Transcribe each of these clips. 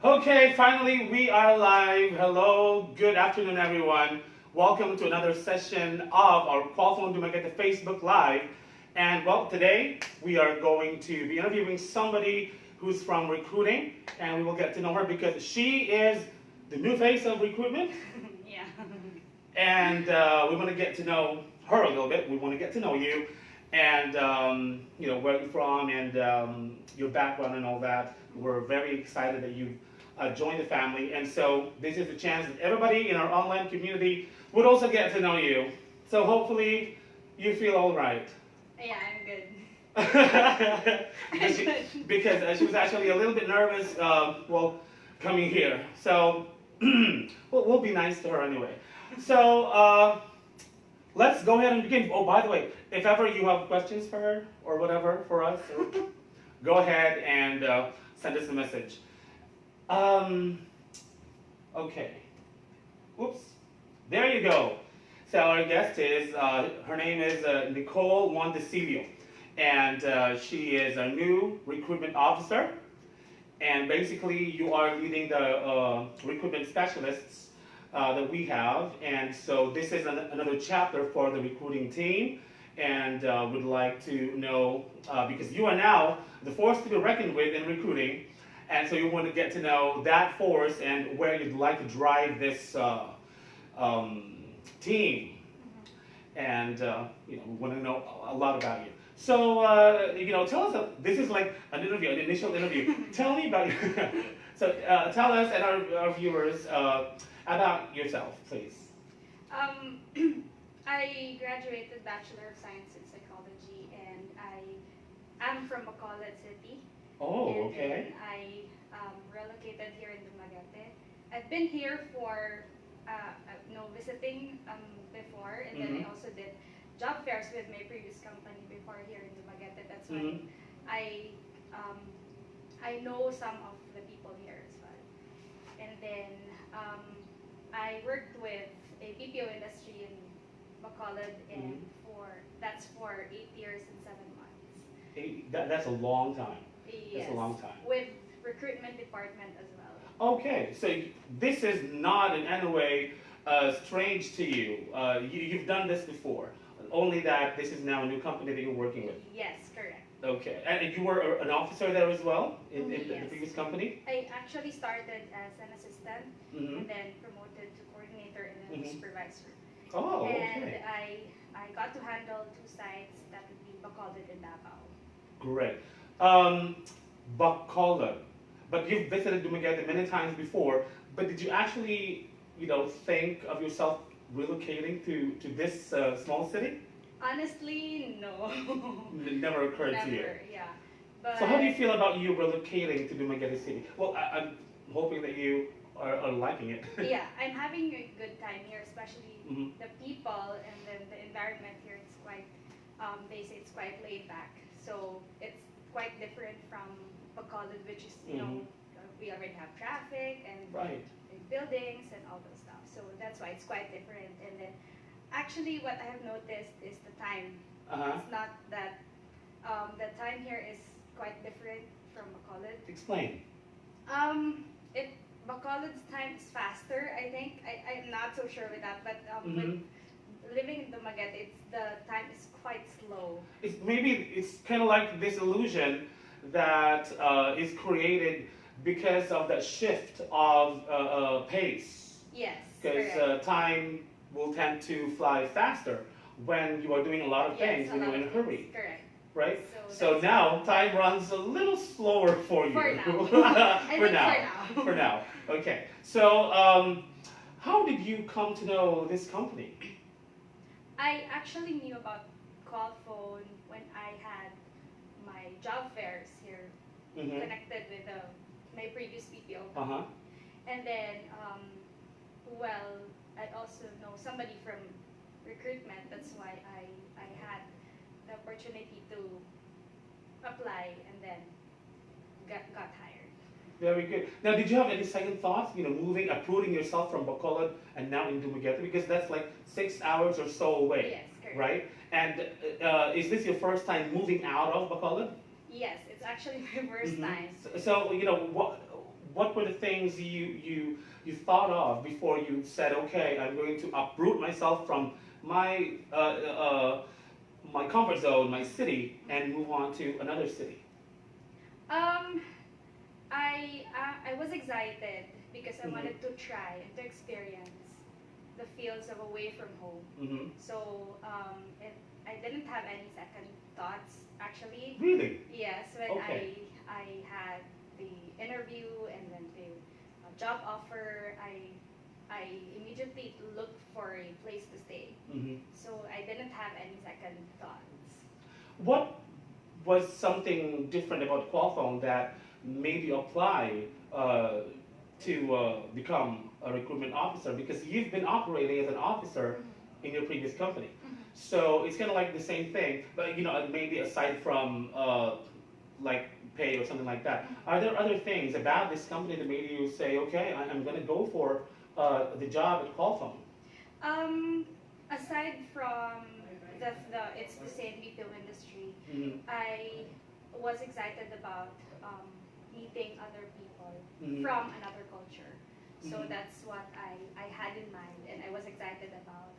Okay, finally we are live. Hello, good afternoon, everyone. Welcome to another session of our Qualfon Dumaguete Facebook Live. And well, today we are going to be interviewing somebody who's from recruiting, and we will get to know her because she is the new face of recruitment. Yeah. And we want to get to know her a little bit. We want to get to know you, and where you're from, and your background and all that. We're very excited that you joined the family, and so this is a chance that everybody in our online community would also get to know you. So hopefully you feel all right. Yeah, I'm good. because she was actually a little bit nervous, coming here. So we'll be nice to her anyway. So let's go ahead and begin. Oh, by the way, if ever you have questions for her or whatever for us, go ahead and send us a message. Okay. Oops. There you go. So our guest is, her name is Nicole Montecillo, and she is a new recruitment officer. And basically, you are leading the recruitment specialists that we have. And so this is another chapter for the recruiting team. And would like to know, because you are now the force to be reckoned with in recruiting. And so you want to get to know that force and where you'd like to drive this team. And we want to know a lot about you. So tell us. This is like an interview, an initial interview. Tell me about you. So tell us and our viewers about yourself, please. I graduated Bachelor of Science in Psychology, and I am from Bacolod City. Oh, and okay. Then I relocated here in Dumaguete. I've been here for visiting before, and then I also did job fairs with my previous company before here in Dumaguete. That's why I know some of the people here as well. And then I worked with a BPO industry in Bacolod, and that's for 8 years and 7 months. That's a long time. Yes, that's a long time. With recruitment department as well. Okay, so this is not in any way strange to you. You've done this before, only that this is now a new company that you're working with. Yes, correct. Okay, and you were an officer there as well in Yes. the previous company? I actually started as an assistant, and then promoted to coordinator and then supervisor. Oh, okay. And I got to handle 2 sites, that would be Bacolod and Davao. Great. Bacolod. But you've visited Dumaguete many times before, but did you actually, think of yourself relocating to this small city? Honestly, no. It never occurred to you. Never, yeah. But So how do you feel about you relocating to Dumaguete City? Well, I'm hoping that you are liking it. Yeah, I'm having a good time here, especially the people, and then the environment here. It's quite, they say it's quite laid back. So it's quite different from Bacolod, which is, we already have traffic and big buildings and all those stuff. So that's why it's quite different. And then actually what I have noticed is the time. It's not that, the time here is quite different from Bacolod. Explain. Bacolod's time is faster, I think. I'm not so sure with that, but with living in Dumaguete, the time is quite slow. It's kind of like this illusion that is created because of that shift of pace. Yes, Because time will tend to fly faster when you are doing a lot of things when you're in a hurry. Correct. Right? So now time runs a little slower for you. For now. For now. Okay. So how did you come to know this company? I actually knew about Qualfon when I had my job fairs here, connected with my previous BPO company. And then, I also know somebody from recruitment. That's why I had the opportunity to apply and then got hired. Very good. Now, did you have any second thoughts, uprooting yourself from Bacolod and now in Dumaguete? Because that's like 6 hours or so away. Yes, correct. Right? And is this your first time moving out of Bacolod? Yes, it's actually my first time. So, what were the things you thought of before you said, okay, I'm going to uproot myself from my my comfort zone, my city, and move on to another city? Um, I was excited because I Mhm. wanted to try and to experience the feels of away from home. Mm-hmm. So I didn't have any second thoughts actually. Really? Yes, when Okay. I had the interview and then the job offer, I immediately looked for a place to stay. Mm-hmm. So I didn't have any second thoughts. What was something different about Qualfon that made you apply to become a recruitment officer? Because you've been operating as an officer in your previous company. Mhm. So it's kind of like the same thing, but maybe aside from like pay or something like that, are there other things about this company that made you say, okay, I'm going to go for the job at Qualfon? Aside from it's the same BPO industry, Mm-hmm. I was excited about meeting other people Mhm. from another culture. So Mhm. that's what I had in mind and I was excited about.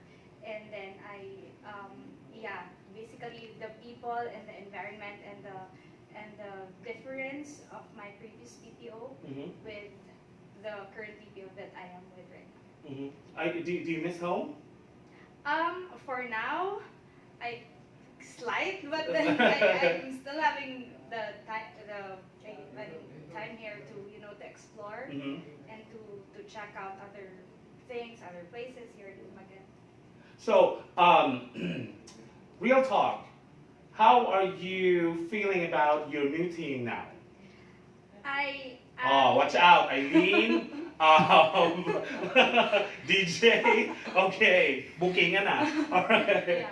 And then yeah, basically the people and the environment and the difference of my previous BPO Mm-hmm. with the current BPO that I am with right now. Mm-hmm. Do you miss home? For now, I slight, but then I'm still having the time here to to explore Mm-hmm. and to check out other things, other places here in Dumaguete. So, real talk. How are you feeling about your new team now? I Oh, watch out, Eileen. Um, DJ. Okay, booking na. All right. yeah.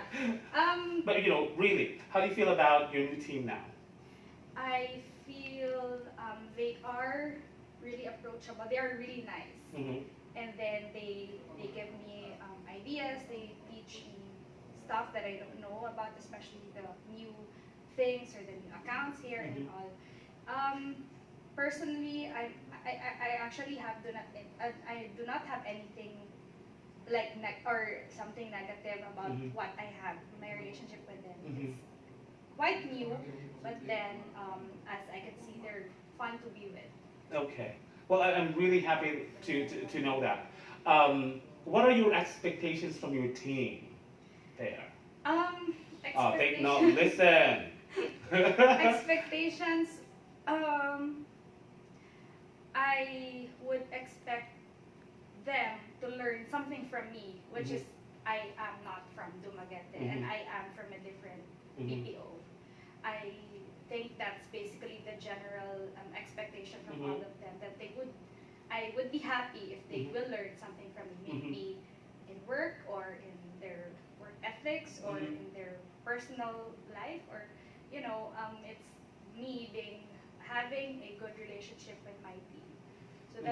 Um, But really, how do you feel about your new team now? I feel they are really approachable. They are really nice. Mm-hmm. And then they give me ideas. They teach me stuff that I don't know about, especially the new things or the new accounts here and Mhm. all. Personally, I actually I do not have anything like or something negative about Mhm. what I have in my relationship with them. Mhm. It's quite new, but then as I can see, they're fun to be with. Okay. Well, I'm really happy to know that. What are your expectations from your team there? Take note. Expectations. Listen. Expectations. Um, I would expect them to learn something from me, which Mhm. is I am not from Dumaguete and Mhm. I am from a different Mhm. BPO. I think that's basically the general expectation from all Mhm. of them that I would be happy if they Mhm. will learn something from me, Mhm. maybe in work or in their work ethics or Mhm. in their personal life or it's me having a good relationship with my team. So Mhm.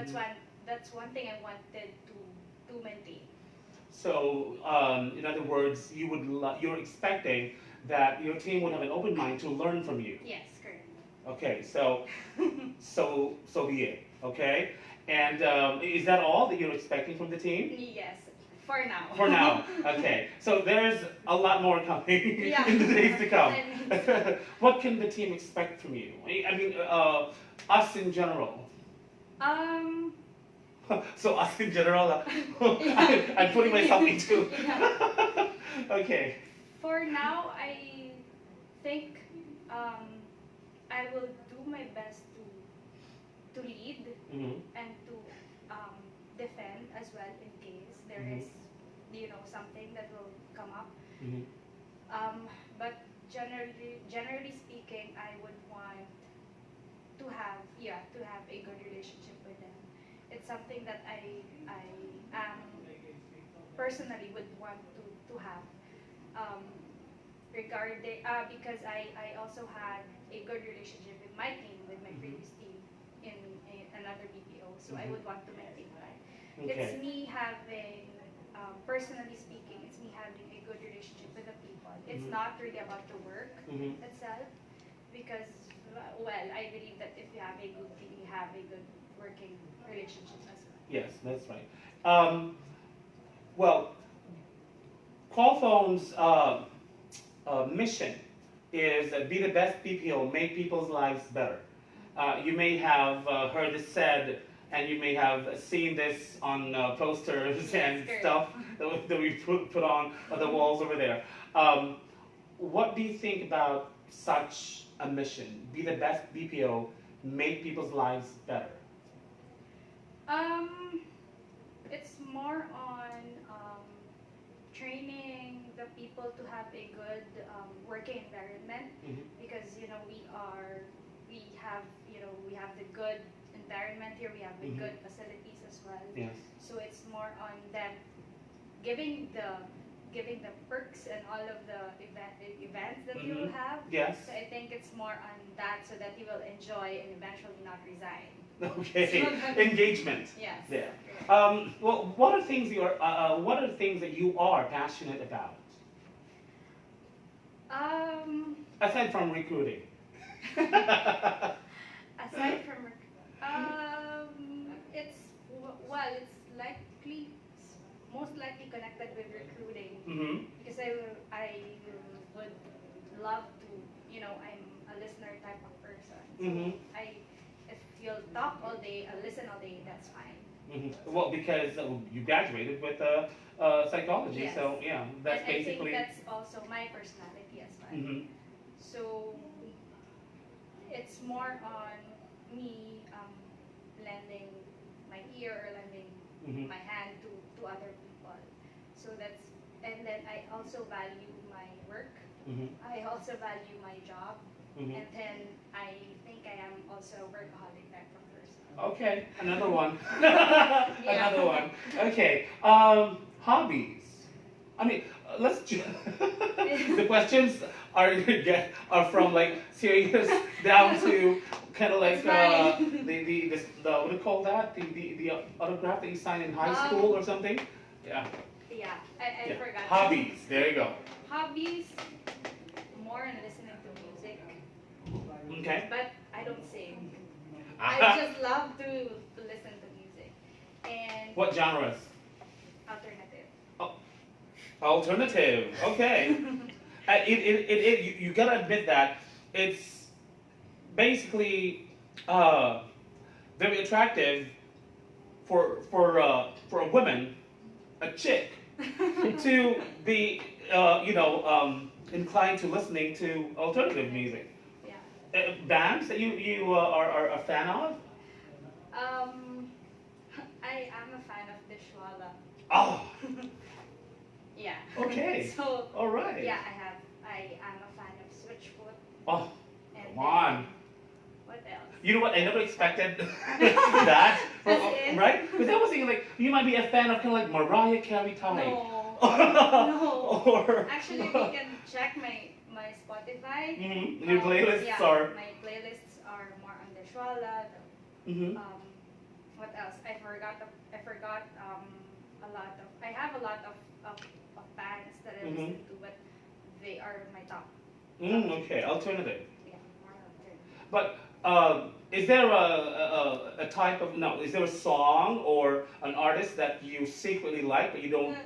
that's one thing I wanted to maintain. So, in other words, you're expecting that your team would have an open mind to learn from you. Yes, correct. Okay, so be it. Okay, and is that all that you're expecting from the team? Yes, for now. For now, okay. So there's a lot more coming Yeah. in the days to come. I think so. What can the team expect from you? I mean, us in general. Um, So us in general, yeah. I'm putting myself into. Yeah. Okay. For now, I think I will do my best to lead Mm-hmm. and to um, defend as well in case there Mhm. is something that will come up. Mm-hmm. But generally speaking, I would want to have a good relationship with them. It's something that I am personally would want to have. Um, because I also had a good relationship with my team, with my Mhm. previous team in another BPO. So I Mhm. would want to maintain that. It's Okay. me having, personally speaking, it's me having a good relationship with the people. It's Mhm. not really about the work Mhm. itself, because well, I believe that if you have a good team, you have a good working relationships as well. Yes, that's right. Well, Qualfon's mission is be the best BPO, make people's lives better. You may have heard this said, and you may have seen this on posters and stuff that we put on the walls over there. What do you think about such a mission? Be the best BPO, make people's lives better. Um, it's more on training the people to have a good working environment, because we have the good environment here, we have the good facilities as well. Yes. So it's more on them giving the perks and all of the events that you will have. Yes. So I think it's more on that, so that you will enjoy and eventually not resign. Okay. Engagement. Yes. There. Well, what are things that you are passionate about aside from recruiting? Aside from it's most likely connected with recruiting, because I would love to, I'm a listener type of person. So if you'll talk all day, I'll listen all day, that's fine. Well, because you graduated with psychology, Yes. so yeah, that's And basically. I think that's also my personality as well. So it's more on me lending my ear or lending my hand to other people. So and then I also value my work. I also value my job. And then I think I am also a workaholic type of person. Okay, another one. Yeah. Another one. Okay, hobbies. I mean, the questions are from like serious down to kind of like the what do you call that? The autograph that you signed in high school or something. Yeah. Yeah, I forgot. Hobbies. There you go. Hobbies, more on listening to music. Okay. But I don't sing. I just love to listen to music. And What genres? alternative. Oh, alternative. Okay. You gotta admit that it's basically very attractive for a woman, a chick, to be inclined to listening to alternative music. Yeah. Bands that you are a fan of? I am a fan of Dishwalla. Oh, Yeah. okay. So All right. yeah, I am a fan of Switchfoot. Oh, And come on. What else? You know what? I never expected that. That's it? Right? Because I was thinking like you might be a fan of kind of like Mariah Carey type. No. No. Or Actually, we can check my Spotify. Your playlists yeah, are. my playlists are more on Dishwalla. What else? I forgot a lot of. I have a lot of bands that I listen to, but they are my top. Okay, alternative. Yeah, more alternative. But is there a type of is there a song or an artist that you secretly like but you don't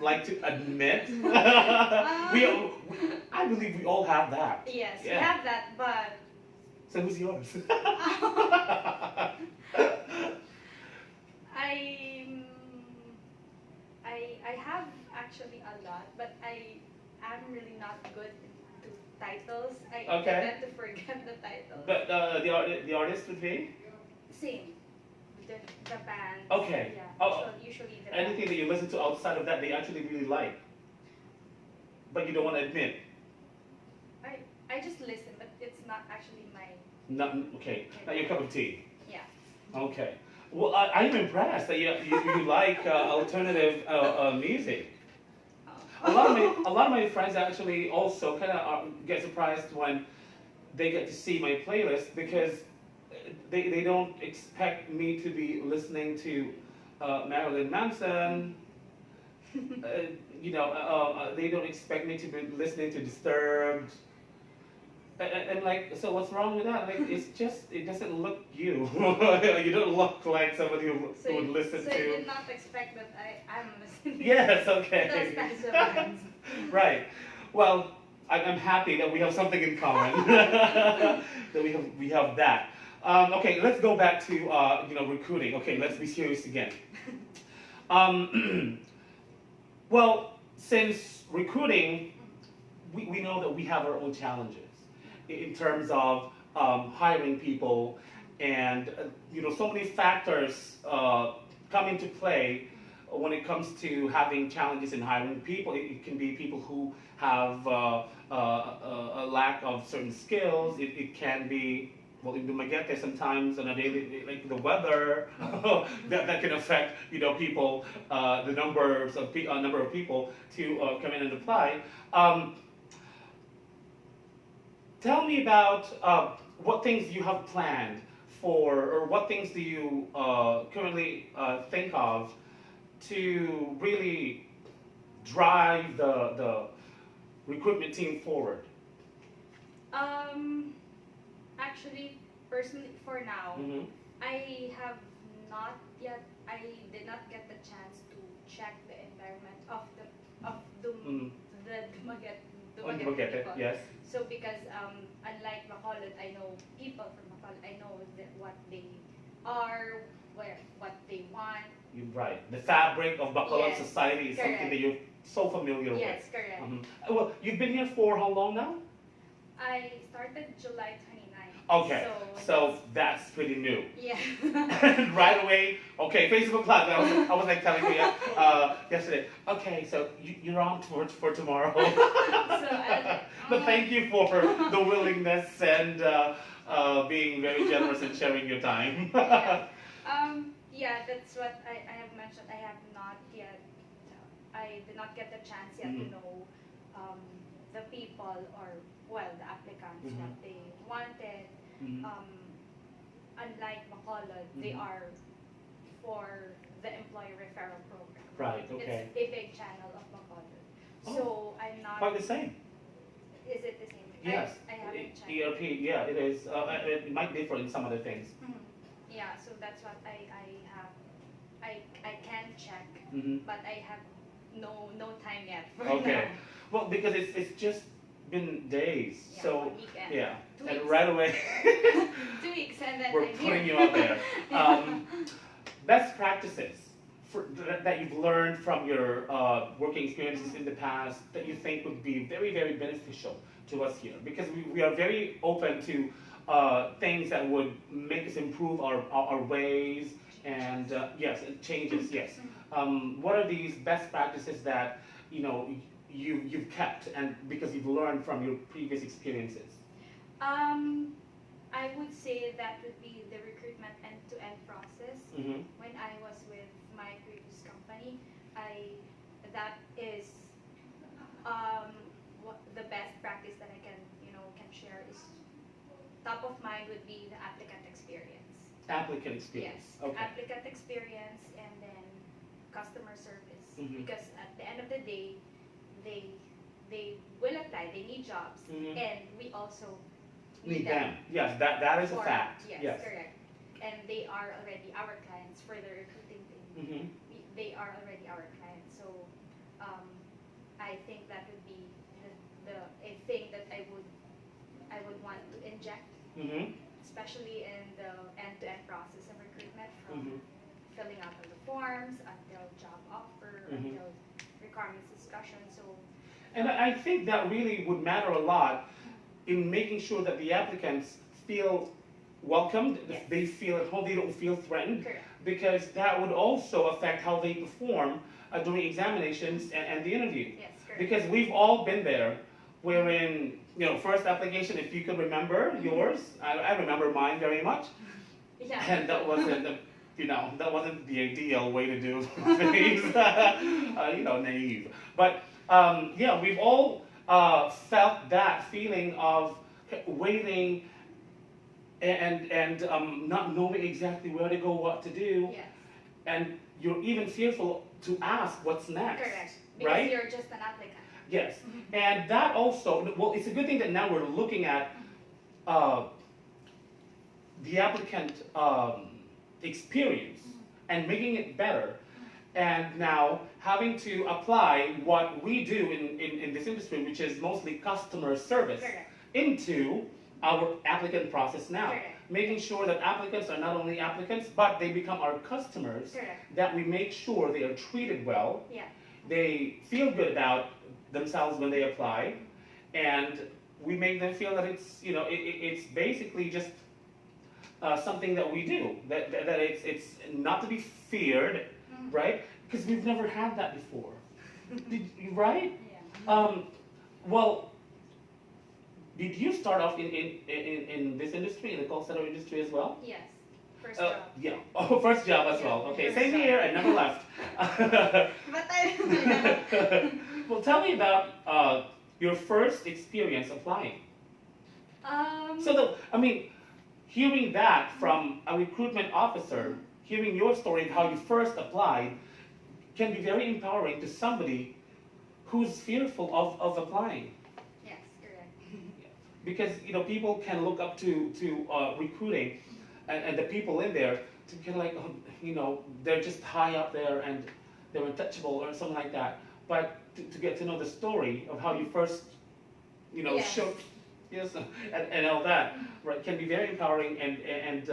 like to admit? I believe we all have that. Yes, we Yeah. have that, but So who's yours? I have actually a lot, but I am really not good to titles. I tend to forget the titles. But the artist would be Same. The band. okay. Yeah. Oh, Usually the anything band. that you listen to outside of that they actually really like, but you don't want to admit. I just listen, but it's not actually my. Not not your cup of tea. Yeah. Okay. Well, I'm impressed that you like alternative music. A lot of my friends actually also kind of get surprised when they get to see my playlist because they don't expect me to be listening to Marilyn Manson. They don't expect me to be listening to Disturbed. And like, so what's wrong with that? Like, it's just, it doesn't look you. You don't look like somebody who would listen so to. you did not expect that I'm listening. Yes, To okay. those kinds of bands. Right. Well, I'm happy that we have something in common. That we have that. Okay, let's go back to recruiting. Okay, let's be serious again. Well, since recruiting, we know that we have our own challenges in terms of hiring people, and so many factors come into play when it comes to having challenges in hiring people. It can be people who have a lack of certain skills. It can be, well, in Dumaguete sometimes on a daily, like the weather, that can affect people, the number of people to come in and apply. Tell me about what things you have planned for, or what things do you currently think of to really drive the recruitment team forward? Actually, personally, for now, Mm-hmm. I have not yet. I did not get the chance to check the environment of Mm. the Dumaguete Dumaguete, people. yes. So because unlike Bacolod, I know people from Bacolod. I know what they are, what they want. You're right. The fabric of Bacolod Yes, society is something correct. that you're so familiar Yes, with. correct. Mhm. Well, you've been here for how long now? I started July 29. Okay, so that's pretty new. Yeah. Right away, okay, Facebook Live. I was like telling you yesterday. Okay, so you're on for tomorrow. But thank you for the willingness and being very generous and sharing your time. Yeah, that's what I have mentioned. I have not yet. I did not get the chance yet to know the people, or well, the applicants, what they wanted. Unlike Bacolod, they are for the employee referral program. Right. Okay. It's a big channel of Bacolod. So I'm not. Quite the same. Is it the same? Yes. I haven't checked. ERP. Yeah, it is. It might differ in some other things. Mhm. Yeah, so that's what I have. I can check, but I have no time yet for Okay. now. Well, because it's just been days, Yeah, so 1 weekend. yeah, 2 and weeks. right away 2 weeks and then we're I'm putting here. you out there. Best practices that you've learned from your working experiences in the past that you think would be very, very beneficial to us here, because we are very open to things that would make us improve our ways and yes, changes. Yes. What are these best practices that you've kept, and because you've learned from your previous experiences? I would say that would be the recruitment end-to-end process. When I was with my previous company, that is what the best practice that I can share is top of mind would be the applicant experience. Applicant experience. Yes, Okay. applicant experience, and then customer service. Mhm. Because at the end of the day, they will apply. They need jobs, and we also Need them. Yes, that is a fact. Yes, correct. And they are already our clients for the recruiting thing. They are already our clients. So I think that would be a thing that I would want to inject, especially in the end-to-end process of recruitment, from filling out of the forms until job offer, until requirements discussion. So, and I think that really would matter a lot in making sure that the applicants feel welcomed, yes. they feel at home, they don't feel threatened, Correct. because that would also affect how they perform during examinations and the interview. Yes, correct. Because we've all been there, wherein, first application, if you can remember yours, I remember mine very much, Yeah. and that wasn't that wasn't the ideal way to do things, naive. But yeah, we've all felt that feeling of waiting and not knowing exactly where to go, what to do, Yes. and you're even fearful to ask what's next. Correct. Because right? you're just an applicant. Yes, and that also, well, it's a good thing that now we're looking at uh, the applicant experience and making it better, and now having to apply what we do in this industry, which is mostly customer service, Correct. into our applicant process now. Correct. Making sure that applicants are not only applicants, but they become our customers, Correct. that we make sure they are treated well, Yeah. they feel good about themselves when they apply, and we make them feel that it's, you know, it's basically just something that we do, that it's not to be feared, right? Because we've never had that before, right? Yeah. Well, did you start off in this industry, in the call center industry as well? Yes. First job. Yeah. Oh, first job as well. Yeah, Okay, first same job. here. I never left. But I. Well, tell me about your first experience applying. I mean, hearing that from a recruitment officer, hearing your story and how you first applied, can be very empowering to somebody who's fearful of applying. Yes, correct. Because, you know, people can look up to recruiting and the people in there to kind of like, you know, they're just high up there and they're untouchable or something like that. But to get to know the story of how you first, you know, Yes. shook, yes, and all that, right, can be very empowering and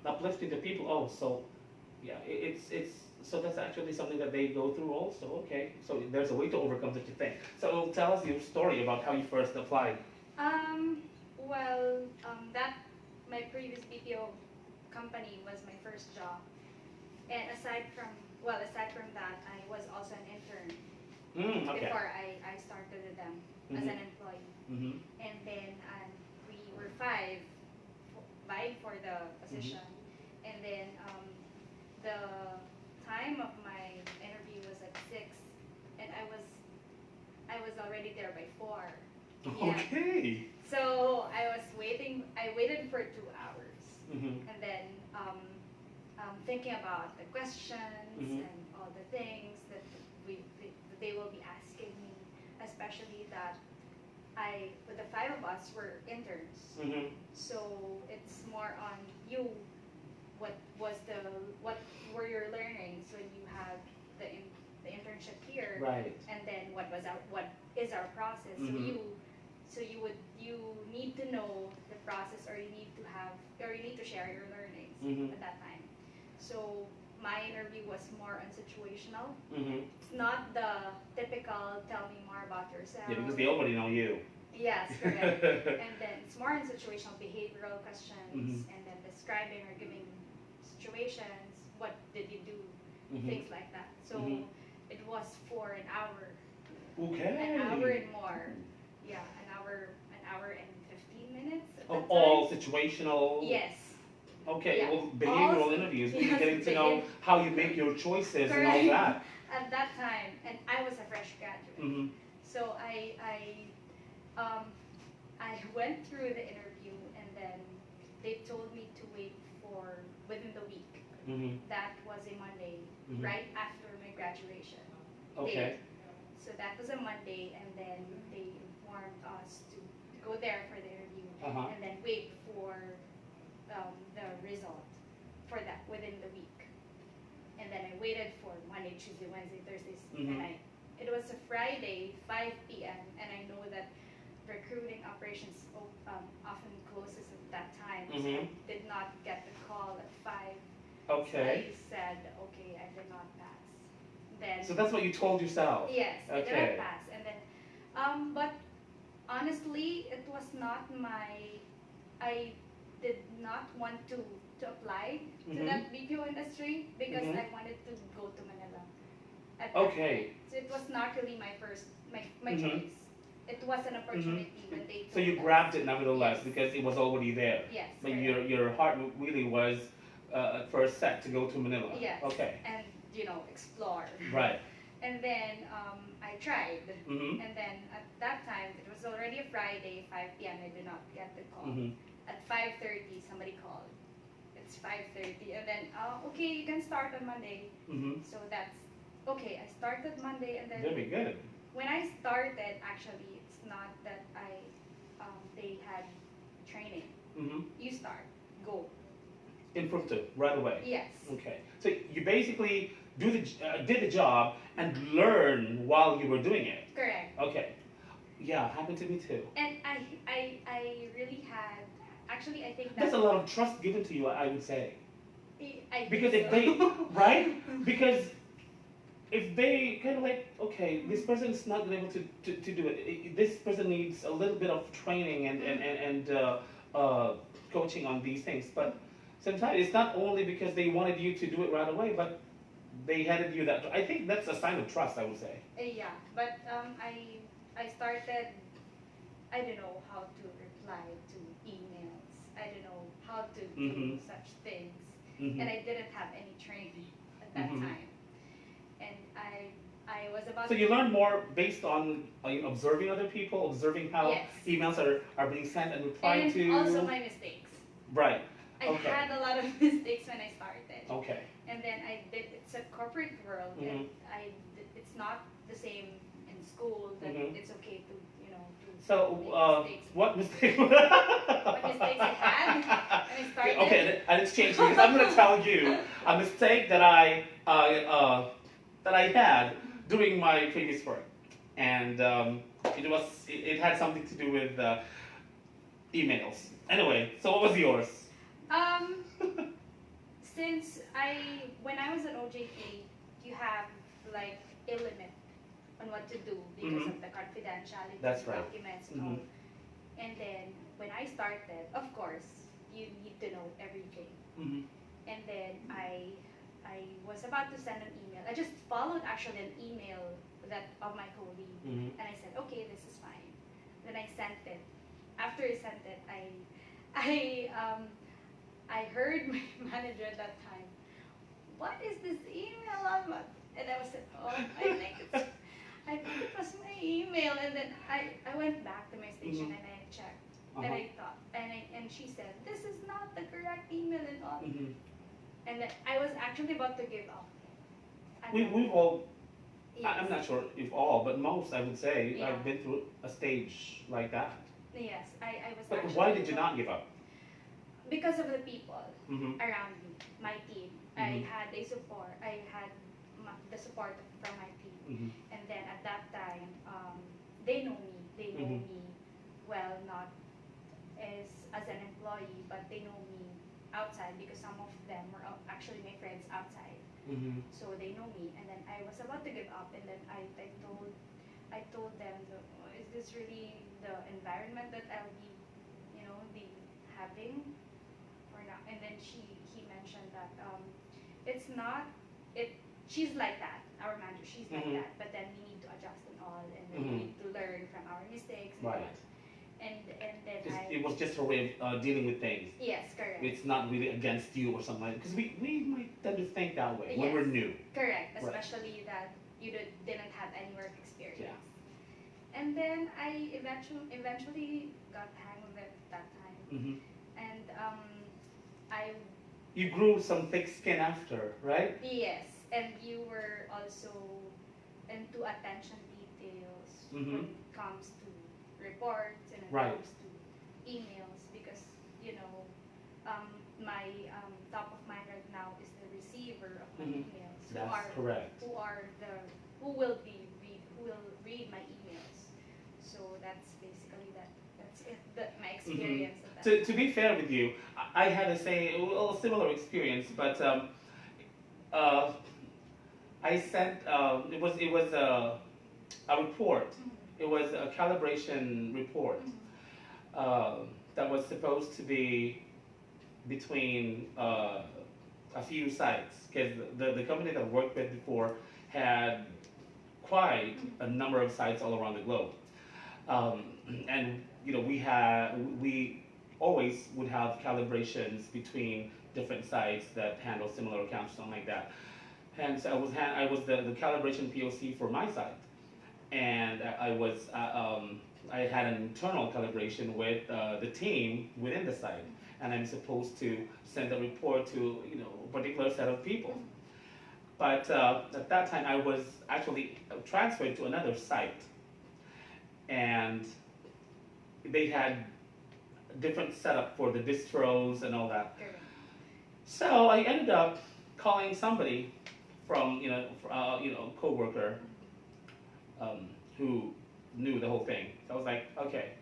uplifting to people. Oh, so yeah, so that's actually something that they go through also. Okay, so there's a way to overcome such a thing. So tell us your story about how you first applied. Well, that my previous BPO company was my first job, and aside from that, I was also an intern Okay. before I started with them as an employee, Mm-hmm. and then we were vying for the position, and then the time of my interview was at 6, and I was already there by 4. Yeah. Okay. So I was waiting. I waited for 2 hours, Mm-hmm. and then thinking about the questions Mhm. and all the things that they will be asking me, especially that with the 5 of us were interns. Mm-hmm. So it's more on you. What were your learnings when you had the internship here? Right. And then what is our process? Mhm. So you need to know the process, or you need to share your learnings Mhm. at that time. So my interview was more on situational. Mm-hmm. It's not the typical tell me more about yourself. Yeah, because they already know you. Yes, correct. And then it's more in situational behavioral questions, Mhm. and then describing or giving situations. What did you do? Mhm. Things like that. So Mhm. it was for an hour, Okay. an hour and more. Yeah, an hour and 15 minutes. At Of that all time. situational. Yes. Okay. Yeah. Well, behavioral All- interviews. yes, You're getting to know how you make your choices and all Correct. that. At that time, and I was a fresh graduate. Mm-hmm. So I went through the interview, and then they told me to wait for within the week. Mm-hmm. That was a Monday, Mhm. right after my graduation. Okay. So that was a Monday, and then they informed us to go there for the interview, Uh-huh. and then wait for the result for that within the week. And then I waited for Monday, Tuesday, Wednesday, Thursday, Mhm. and it was a Friday, 5 p.m., and I know that recruiting operations often closes at that time, so I Mhm. did not get the call at 5. Okay. So I said, okay, I did not pass. Then So that's what you told yourself. yes, I did Okay. not pass, and then but honestly, it was not I did not want to apply to Mhm. that BPO industry because Mhm. I wanted to go to Manila. At that Okay. time. So it was not really my Mhm. choice. It was an opportunity when they told So you us. grabbed it nevertheless Yes. because it was already there. Yes. But correct. your heart really was at first set to go to Manila. Yes. Okay. And explore. Right. And then I tried. Mm-hmm. And then at that time, it was already a Friday, 5 p.m. I did not get the call. Mm-hmm. At 5:30, somebody called. It's 5:30, and then okay, you can start on Monday. Mm-hmm. So that's okay. I started Monday, and then Very good. when I started, actually, it's not that they had training. Mm-hmm. You start, go. Improve too, right away. Yes. Okay. So you basically did the job and learn while you were doing it. Correct. Okay. Yeah, happened to me too. And I really had, actually I think There's that a lot of trust given to you, I would say. I Because think if so. they, right? Because if they kind of like, okay, this person's not able to do it. This person needs a little bit of training and coaching on these things. But sometimes it's not only because they wanted you to do it right away, but they handed you that. I think that's a sign of trust, I would say. Yeah, but I started, I don't know how to reply to emails. I don't know how to do Mhm. such things. Mhm. And I didn't have any training at that Mhm. time. And I was about So you learn more based on observing other people, observing how Yes. emails are being sent and replied and to. also my mistakes. Right. I Okay. had a lot of mistakes when I started. Okay. And then I did, it's a corporate world, and it's not the same in school that Mhm. it's okay to, to So, make mistakes. what mistake? What mistakes I had when I started? Okay, and it's changing because I'm going to tell you a mistake that I had during my previous work, and it had something to do with emails. Anyway, so what was yours? Um, since when I was at OJT, you have like a limit on what to do because Mhm. of the confidentiality That's of right. documents and all. Mhm. And then when I started, of course, you need to know everything. Mhm. And then I was about to send an email. I just followed actually an email that of my colleague, Mhm. and I said, okay, this is fine. Then I sent it. After I sent it, I heard my manager at that time, what is this email on? And I was said, oh, I think it was my email. And then I went back to my station Mhm. and I checked. Uh-huh. And I thought, and she said, this is not the correct email and all. Mhm. And then I was actually about to give up. And We've all, yes. I'm not sure if all, but most, I would say, Yeah. I've been through a stage like that. Yes, I was But actually. why did you not give up? Because of the people Mhm. around me, my team. I Mhm. had a support. I had the support from my team. Mhm. And then at that time, they know me. They know Mhm. me well, not as an employee, but they know me outside because some of them were actually my friends outside. Mhm. So they know me. And then I was about to give up, and then I told them, is this really the environment that I'll be, be having or not? And then he mentioned that it's not it. She's like that. Our manager, she's like Mhm. that. But then we need to adjust and all, and then Mhm. we need to learn from our mistakes. And Right. all. And then It was just her way of dealing with things. yes, correct. It's not really against you or something like that. Because we might tend to think that way when Yes. we're new. Correct, Right. especially that you didn't have any work experience. Yeah. And then I eventually got the hang of it that time. Mhm. And I You grew some thick skin after, right? yes, and you were also into attention details when Mhm. it comes to reports and it Right. comes to emails because my top of mind right now is the receiver of my Mhm. emails. That's correct. Who will read my emails. So that's basically that's it. My experience of that. To be fair with you, I had a similar experience, but uh, I sent it was a report. It was a calibration report that was supposed to be between a few sites because the company that I worked with before had quite a number of sites all around the globe. And we always would have calibrations between different sites that handle similar accounts, something like that. And so I was the calibration POC for my site, and I had an internal calibration with the team within the site, and I'm supposed to send a report to a particular set of people. But at that time, I was actually transferred to another site, and they had different setup for the distros and all that. Correct. So I ended up calling somebody from coworker who knew the whole thing. So I was like, okay,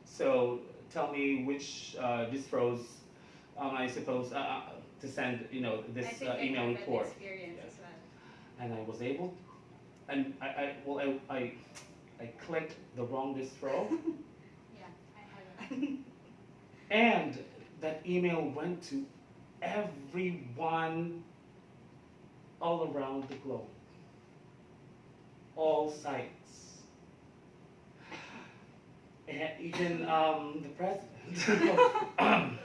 so tell me which distros I suppose to send this I think email I have report. that experience as well. And I was able, and I clicked the wrong distro, Yeah, I have that. and that email went to everyone all around the globe, all sites, and even the president.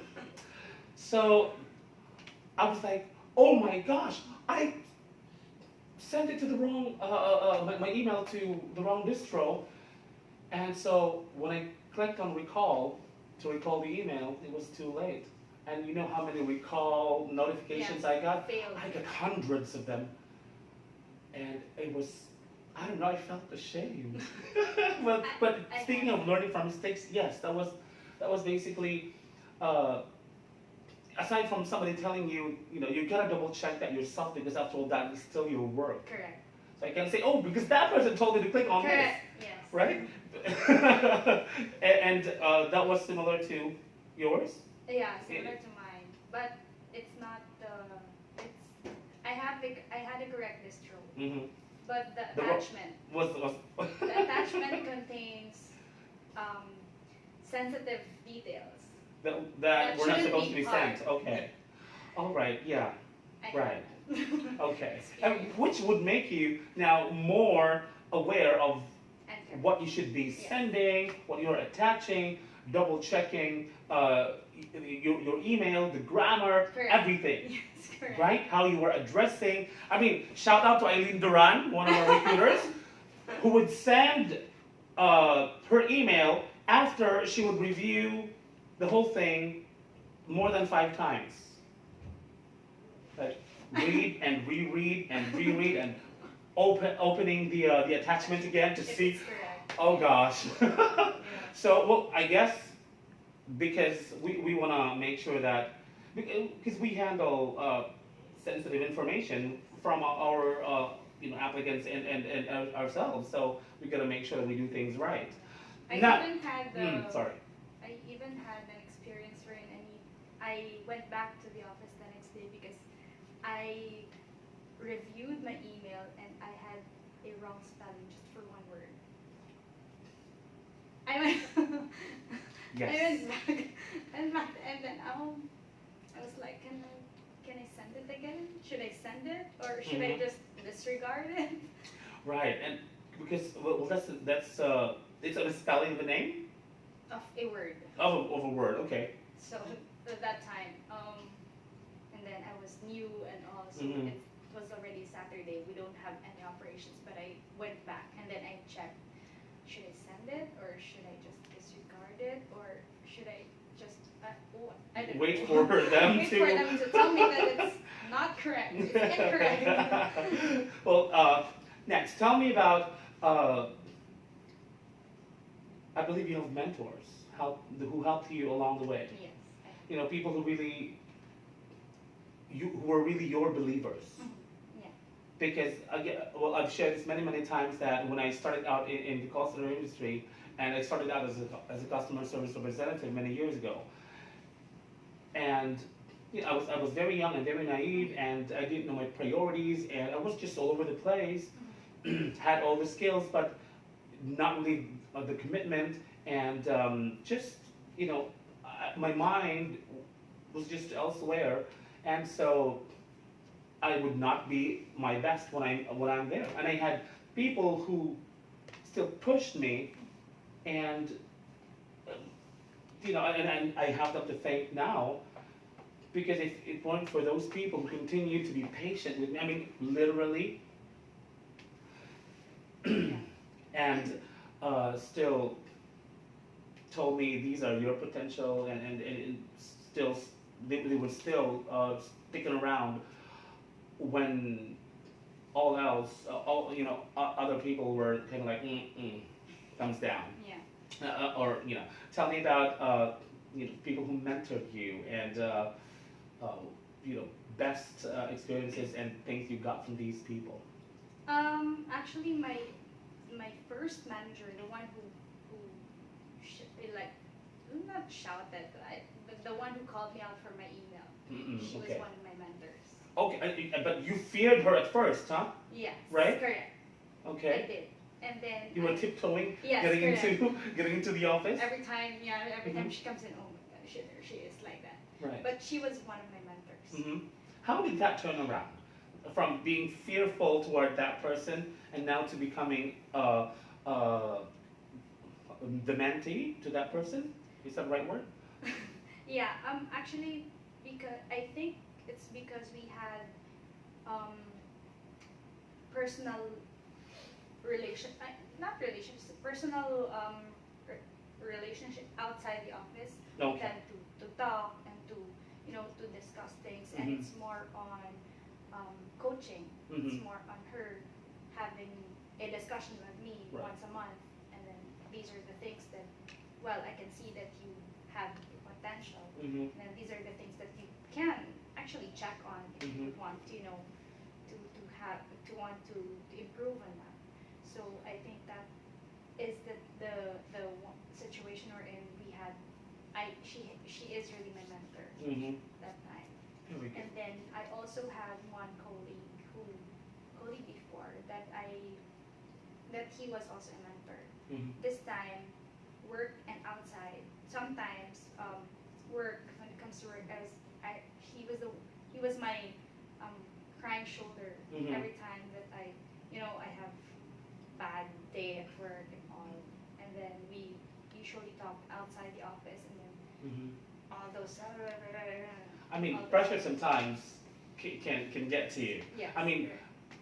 So I was like, oh my gosh, I sent it to the wrong, my email to the wrong distro, and so when I clicked on recall to recall the email, it was too late. And you know how many recall notifications Yeah, I got? failed. I got hundreds of them. And it was, I don't know, I felt ashamed. but I speaking of learning from mistakes, yes, that was basically, aside from somebody telling you, you gotta double check that yourself because after all that is still your work. Correct. So I can say, oh, because that person told me to click on Correct. this, Yes. right? and that was similar to yours? Yeah, similar to mine, but it's not the. It's I had a correct distro, Mm-hmm. but the The attachment Was the attachment contains sensitive details. that That we're not shouldn't supposed to be be part. sent. Okay. All right. Yeah. I had Right. that. Okay. Experience. Which would make you now more aware of And correct. what you should be Yeah. sending, what you're attaching, double checking your email, the grammar, Correct. everything. Yes, correct. Right? How you were addressing. I mean, shout out to Eileen Duran, one of our recruiters, who would send her email after she would review the whole thing more than 5 times. Like, read and reread and reread and opening the attachment again to If see. it's correct. Oh gosh. Yeah. So, well, I guess because we want to make sure that, because we handle sensitive information from our applicants and ourselves, so we got to make sure that we do things right. I Now- even had the. Sorry. I even had an experience wherein I went back to the office the next day because I reviewed my email and I had a wrong spelling just for one word. I went. Yes. I went back, and then I was like, can I send it again? Should I send it or should I Mhm. just disregard it? Right, and because well that's it's a misspelling of a name Of a word. of a word. Okay. So at that time, and then I was new and all, so Mhm. it was already Saturday. We don't have any operations, but I went back and then I checked. Should I send it or should I just disregard it or should I just I don't Wait know. for them Wait to. for them to tell me that it's not correct. It's incorrect. Well, next, tell me about. I believe you have mentors who helped you along the way. Yes. People who who are really your believers. Yeah. Because again, well, I've shared this many times that when I started out in the call center industry, and I started out as a customer service representative many years ago, and I was very young and very naive, and I didn't know my priorities, and I was just all over the place. Had all the skills, but not really the commitment, and just my mind was just elsewhere, and so I would not be my best when I'm there. And I had people who still pushed me, and and I have them to thank now, because if it weren't for those people who continued to be patient with me, I mean literally, and still told me these are your potential, and still they were still sticking around when all else, other people were kind of like thumbs down. Yeah. Or tell me about people who mentored you and best experiences and things you got from these people? Actually, my first manager, the one who like not shouted, but the one who called me out for my email. She was one of my mentors. Okay, but you feared her at first, huh? Yes. Right? Correct. Okay. I did. And then you were tiptoeing, yes, getting into the office. Every time she comes in, oh my gosh, she is like that. Right. But she was one of my mentors. How did that turn around? From being fearful toward that person and now to becoming the mentee to that person? Is that the right word? Yeah. Actually, because I think it's because we had personal personal relationship outside the office. Okay. We tend to talk and to to discuss things, and it's more on coaching. It's more on her having a discussion with me once a month, and then these are the things that, well, I can see that you have the potential, and then these are the things that you can actually check on if you want to want to improve on that. So I think that is the situation we're in. She is really my mentor that time. And then I also had one colleague before that he was also a mentor. This time, work and outside. Sometimes work, when it comes to work, he was my crying shoulder every time that I have bad day at work and all, and then we usually talk outside the office, and then all those. I mean, pressure sometimes can get to you. Yes, I mean,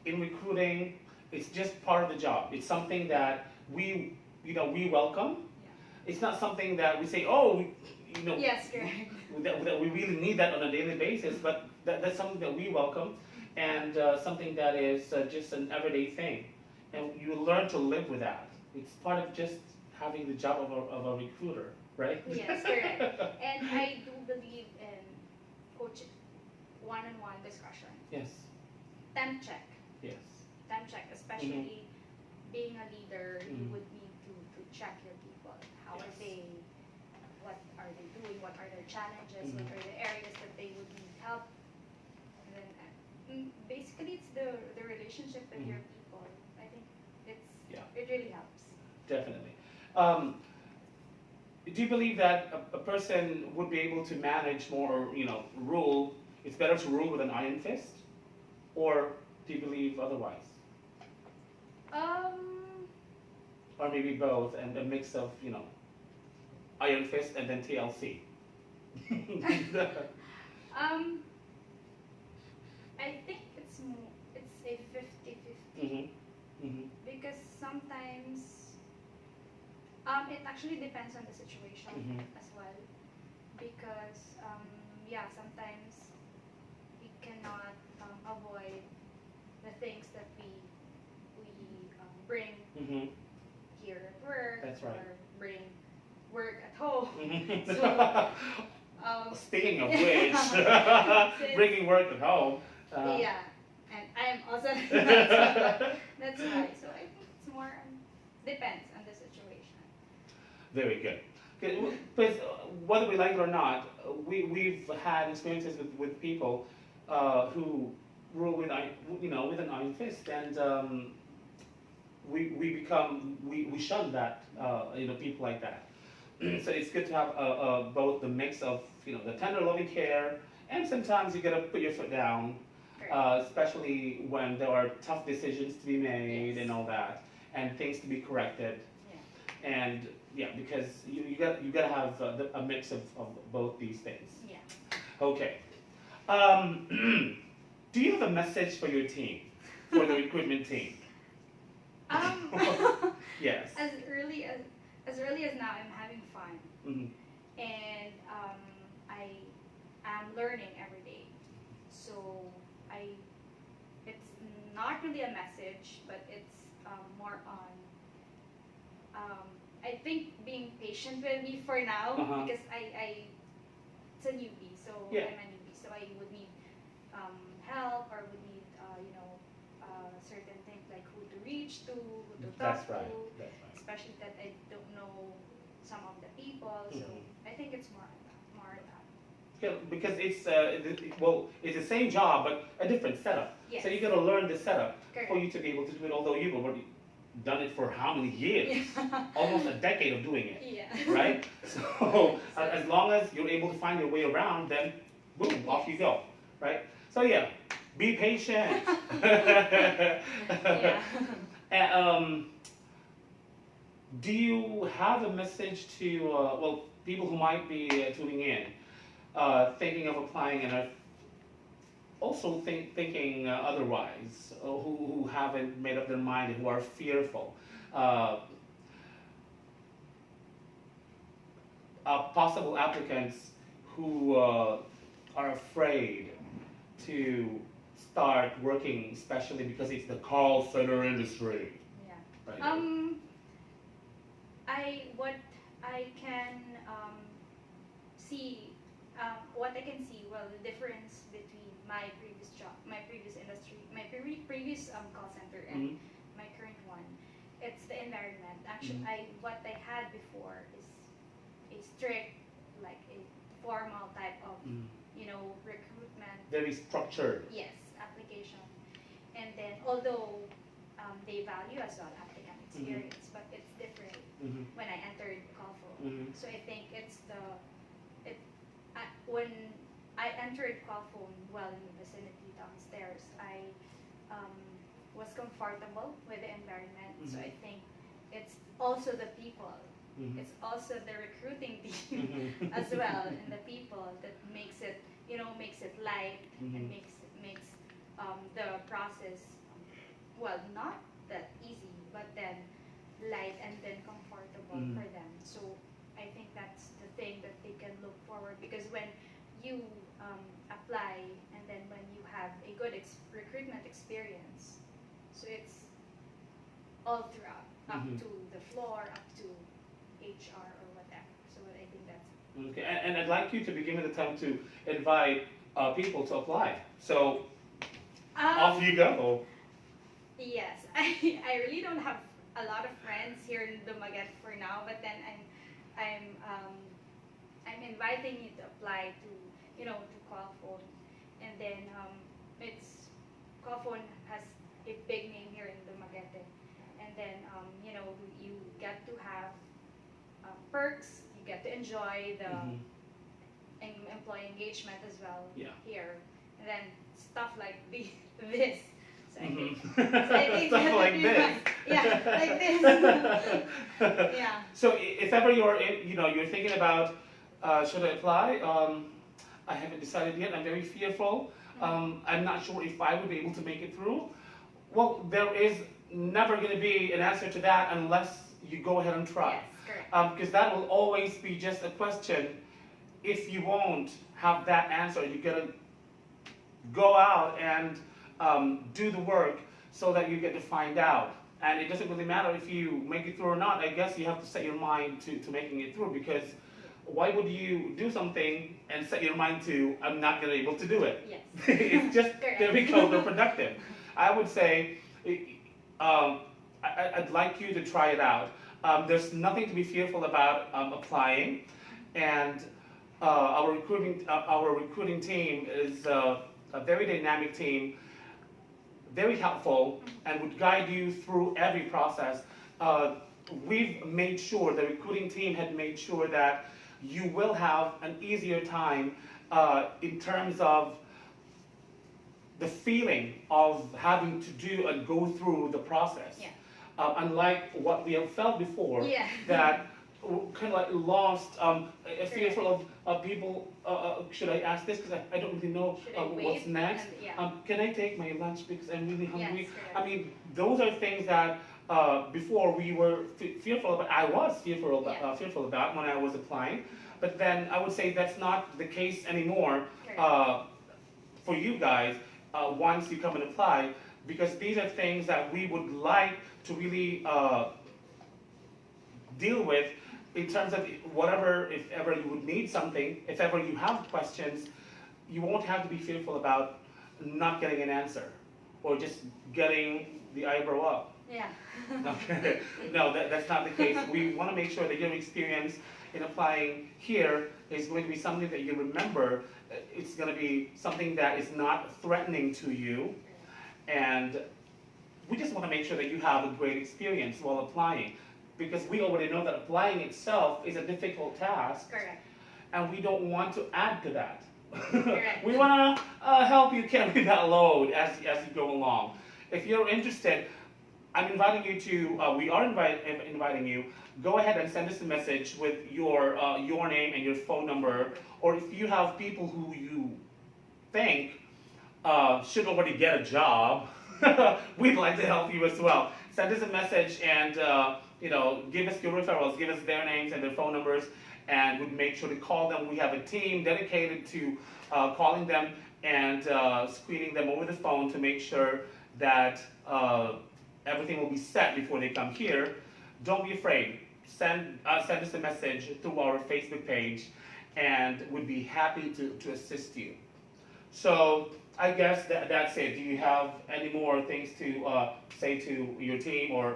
in recruiting, it's just part of the job. It's something that we welcome. Yeah. It's not something that we say, oh, Yes, correct. that we really need that on a daily basis, but that's something that we welcome, and something that is just an everyday thing. And you learn to live with that. It's part of just having the job of a recruiter, right? Yes, correct. And I do believe in coaching, one-on-one discussion. Yes. Temp check. Yes. Temp check, especially being a leader, you would need to check your people. How are they? What are they doing? What are their challenges? What are the areas that they would need help? And then basically, it's the relationship with your people. I think it really helps. Definitely. Do you believe that a person would be able to manage more, rule? It's better to rule with an iron fist, or do you believe otherwise? Or maybe both, and a mix of, iron fist and then TLC. I think it's a 50-50 because sometimes it actually depends on the situation as well, because sometimes we cannot avoid the things that we bring here at work. That's right. Or bring work at home. So speaking of which, bringing work at home. Yeah, and I am also that's why. So I think it's more depends on the situation. Very good. Okay, but whether we like it or not, we've had experiences with people who rule with an iron fist, and we shun that people like that. So it's good to have both the mix of the tender loving care, and sometimes you gotta put your foot down, especially when there are tough decisions to be made and all that, and things to be corrected. Yeah. And because you gotta have a mix of both these things. Yeah. Okay. Do you have a message for your team, for the recruitment team? Yes. As early as now, I'm having fun, and I am learning every day. So it's not really a message, but it's more on. I think being patient with me for now, because it's a newbie, so Yeah. I'm a newbie, so I would need help, or would need certain things like who to reach to, who to That's talk right. to, That's right. especially that I don't know some of the people. So I think it's more on that. Yeah, because it's the same job but a different setup. Yes. So you got to learn the setup Correct. for you to be able to do it. Although you've already done it for how many years? Yeah. Almost a decade of doing it. Yeah. Right? So as long as you're able to find your way around, then boom, off you go. Right? So yeah, be patient. Yeah. And, do you have a message to people who might be tuning in, thinking of applying and are also thinking otherwise, who haven't made up their mind, who are fearful? Possible applicants who are afraid to start working, especially because it's the call center industry. Yeah. Right? What I can see, well, the difference between my previous job, my previous industry, my previous call center, and my current one, it's the environment. Actually, what I had before is a strict, like a formal type of, recruitment. Very structured. Yes, application. And then, although they value as well applicant experience, but it's different when I entered Qualfon. So I think when I entered Qualfon, well, in the vicinity downstairs, I was comfortable with the environment. So I think it's also the people. It's also the recruiting team as well, and the people that makes it light and makes the process, well, not that easy, but then light and then comfortable for them. So I think that's the thing that they can look forward, because when you apply and then when you have a good recruitment experience, so it's all throughout, up to the floor, up to HR or whatever. So I think that's Okay, and I'd like you to begin at the time to invite people to apply. So off you go. Yes, I really don't have a lot of friends here in Dumaguete for now, but then I'm inviting you to apply to to Qualfon, and then Qualfon has a big name here in Dumaguete, and then you get to have perks, you get to enjoy the employee engagement as well here, and then stuff like this. So I think, Stuff like this. Yeah, like this. Yeah. So if ever you're thinking about should I apply? I haven't decided yet. I'm very fearful. I'm not sure if I would be able to make it through. Well, there is never going to be an answer to that unless you go ahead and try. Yes, correct. Because that will always be just a question. If you won't have that answer, you got to go out and do the work so that you get to find out. And it doesn't really matter if you make it through or not. I guess you have to set your mind to making it through, because why would you do something and set your mind to, I'm not going to be able to do it? Yes. It's just very counterproductive. I would say, I'd like you to try it out. There's nothing to be fearful about applying, and our recruiting team is a very dynamic team, very helpful, and would guide you through every process. We've made sure, the recruiting team had made sure that you will have an easier time in terms of the feeling of having to do and go through the process. Yeah. Unlike what we have felt before, Yeah. that kind of like lost, fearful of people, should I ask this because I don't really know what's next? Can I take my lunch because I'm really hungry? Yes, I mean, those are things that before we were fearful about. I was fearful about when I was applying, but then I would say that's not the case anymore for you guys once you come and apply, because these are things that we would like to really deal with in terms of whatever, if ever you would need something, if ever you have questions, you won't have to be fearful about not getting an answer or just getting the eyebrow up. Yeah. Okay. No, that's not the case. We want to make sure that your experience in applying here is going to be something that you remember. It's going to be something that is not threatening to you. And we just want to make sure that you have a great experience while applying. Because we already know that applying itself is a difficult task. Correct. And we don't want to add to that. Correct. We want to help you carry that load as you go along. If you're interested, I'm inviting you to, we are inviting you, go ahead and send us a message with your name and your phone number, or if you have people who you think should already get a job, we'd like to help you as well. Send us a message and give us your referrals, give us their names and their phone numbers, and we'd make sure to call them. We have a team dedicated to calling them and screening them over the phone to make sure that everything will be set before they come here. Don't be afraid. Send us a message through our Facebook page, and we'd be happy to assist you. So I guess that's it. Do you have any more things to say to your team or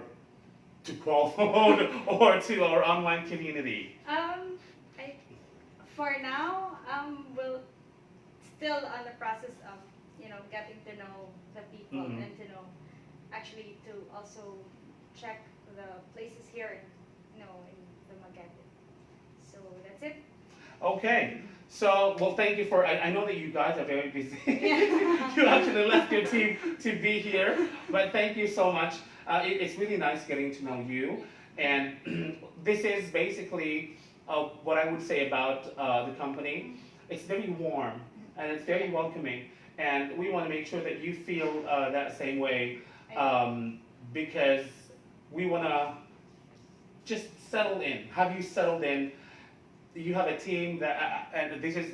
to Qualfon or to our online community? For now, we'll still on the process of getting to know the people Mm-hmm. and to know actually to also check the places here in the Magete. So that's it. Okay. So, well, thank you for, I know that you guys are very busy. Yeah. You actually left your team to be here, but thank you so much. It's really nice getting to know you. And this is basically what I would say about the company. It's very warm and it's very welcoming. And we want to make sure that you feel that same way because we want to just settle in, have you settled in. You have a team that, and this is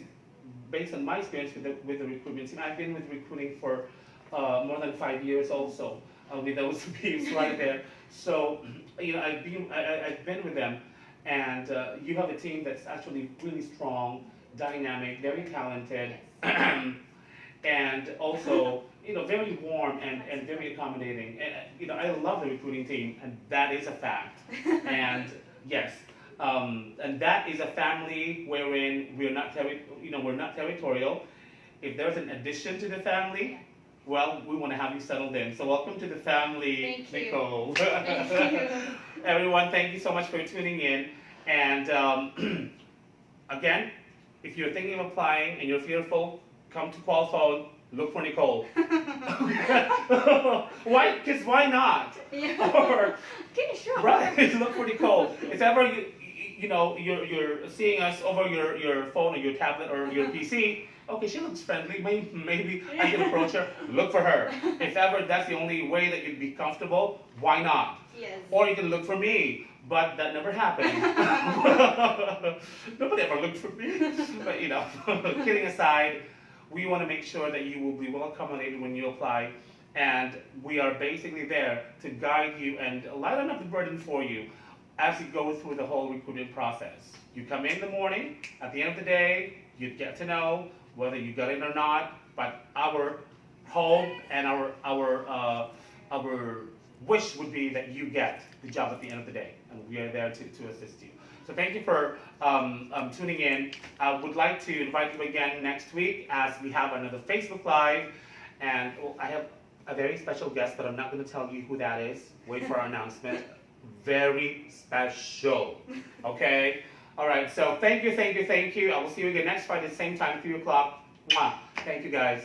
based on my experience with the recruitment team. I've been with recruiting for more than 5 years also, with those peeps right there. So, I've been with them, and you have a team that's actually really strong, dynamic, very talented, and also, very warm and very accommodating. And, I love the recruiting team, and that is a fact. And yes. And that is a family wherein we're not territorial. If there's an addition to the family, well, we want to have you settled in. So welcome to the family, Thank you. Nicole. Thank you. Everyone, thank you so much for tuning in. And again, if you're thinking of applying and you're fearful, come to Qualfon. Look for Nicole. Why? Because why not? Yeah. Or Okay, sure. right, look for Nicole. If ever you're seeing us over your phone or your tablet or your PC, okay, she looks friendly, maybe I can approach her, look for her. If ever that's the only way that you'd be comfortable, why not? Yes. Or you can look for me, but that never happened. Nobody ever looked for me. But kidding aside, we want to make sure that you will be well accommodated when you apply. And we are basically there to guide you and lighten up the burden for you as you go through the whole recruitment process. You come in the morning, at the end of the day, you get to know whether you got in or not, but our hope and our wish would be that you get the job at the end of the day, and we are there to assist you. So thank you for tuning in. I would like to invite you again next week as we have another Facebook Live, and I have a very special guest, but I'm not going to tell you who that is. Wait for our announcement. Very special. Okay? All right. So thank you. I will see you again next Friday, same time, 3 o'clock. Mwah. Thank you, guys.